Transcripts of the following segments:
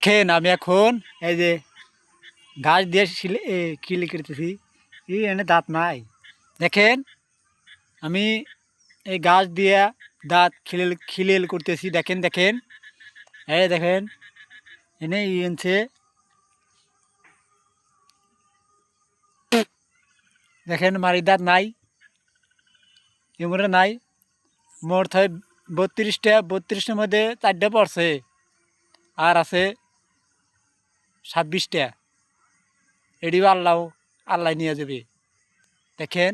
দেখেন আমি এখন এই যে ঘাস দিয়ে খিলি করতেছি। এনে দাঁত নাই। দেখেন আমি এই ঘাস দিয়ে দাঁত খিলেল করতেছি। দেখেন দেখেন এই দেখেন এনে এনছে। দেখেন মারি দাঁত নাই, এমরে নাই। মোট হয় 32টা, 32টার মধ্যে 4টা পড়ছে আর আছে 26টা। এটিও আল্লাহ নিয়ে যাবে। দেখেন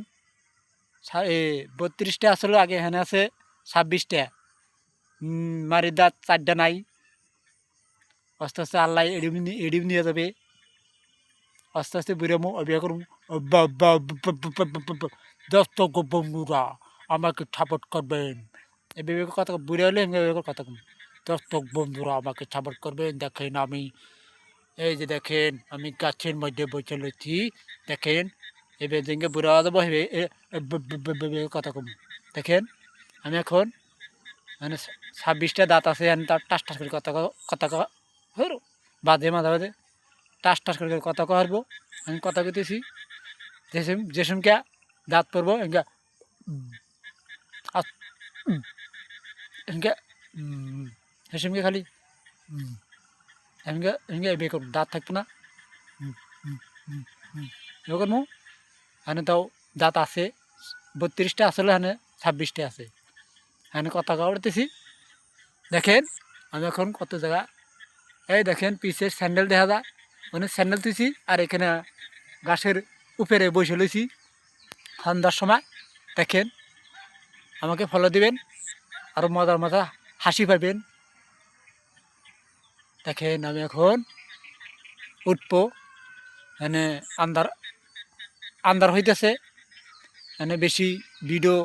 32টা আসলে আগে এখানে আছে 26টা। মারির দাঁত 4টা নাই। আস্তে আস্তে আল্লাহ এডিও নিয়ে যাবে। আস্তে আস্তে বেরোমো অবিয়া করবো। দর্শক বন্ধুরা আমাকে সাপোর্ট করবেন। এভাবে কথা বুড়ে হলে এভাবে কথা কম। দর্শক বন্ধুরা আমাকে সাপোর্ট করবেন। দেখেন আমি এই যে দেখেন আমি গাছের মধ্যে বসে রয়েছি। দেখেন এবার যেদিকে বুড়া যাবো কথা কম। দেখেন আমি এখন মানে 26টা দাঁত আছে। আমি তার টাস টাস করে কথা বাজে মাঝে মাঝে টাস টাস করে কথা কহারবো। আমি কথা কইতেছি যে সমকে দাঁত পড়বো এনকা এনকা সে সমকে খালি এনকা এনকা এবে করুন। দাঁত থাকতো না এবার করবো। এখানে তাও দাঁত আছে 32টা, আসলে এখানে 26টা আছে। এখানে কথা কাটতেছি। দেখেন আমি এখন কত জায়গা এই দেখেন পিসের স্যান্ডেল দেখা যায়। মানে স্যান্ডেল তুইছি আর এখানে গাছের উপরে বসে লইছি সন্ধ্যার সময়। দেখেন আমাকে ফলো দিবেন, আরও মজার মজা হাসি পাবেন। দেখেন আমি এখন উঠবো। এখানে আন্ধার আন্ধার হইতেছে। এখানে বেশি ভিডিও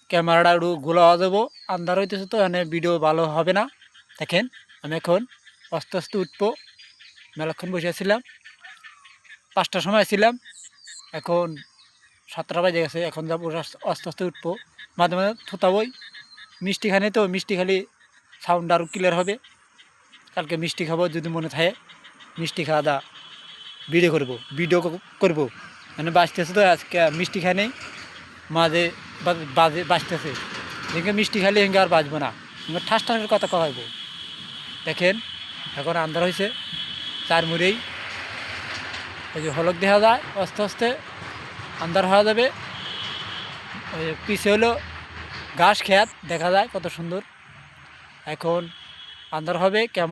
ক্যামেরাটা একটু গোলা হওয়া যাবো। আন্ধার হইতেছে তো এখানে ভিডিও ভালো হবে না। দেখেন আমি এখন আস্তে আস্তে উঠবো। মেলাক্ষণ বসেছিলাম, 5টার সময় ছিলাম, এখন 7টা বাজে গেছে। এখন যাবো আস্তে আস্তে উঠবো। মাঝে মাঝে থুতাবই। মিষ্টি খানে তো মিষ্টি খালি সাউন্ড আরও ক্লিয়ার হবে। কালকে মিষ্টি খাবো যদি মনে থাকে। মিষ্টি খাওয়া দা ভিডিও করবো। মানে বাঁচতেছে তো আজকে মিষ্টি খাই নেই। মাঝে বাজে বাঁচতেছে। যেদিকে মিষ্টি খালি হেঙ্গে আর বাঁচবো না। ঠাস ঠাসের কথা কহাইব। দেখেন এখন আন্ধার হয়েছে। 4 মুড়েই এই যে হলক দেখা যায়। আস্তে আস্তে আন্ধার হওয়া যাবে। পিছে হলো ঘাস খেত দেখা যায় কত সুন্দর। এখন আন্ধার হবে কেমন।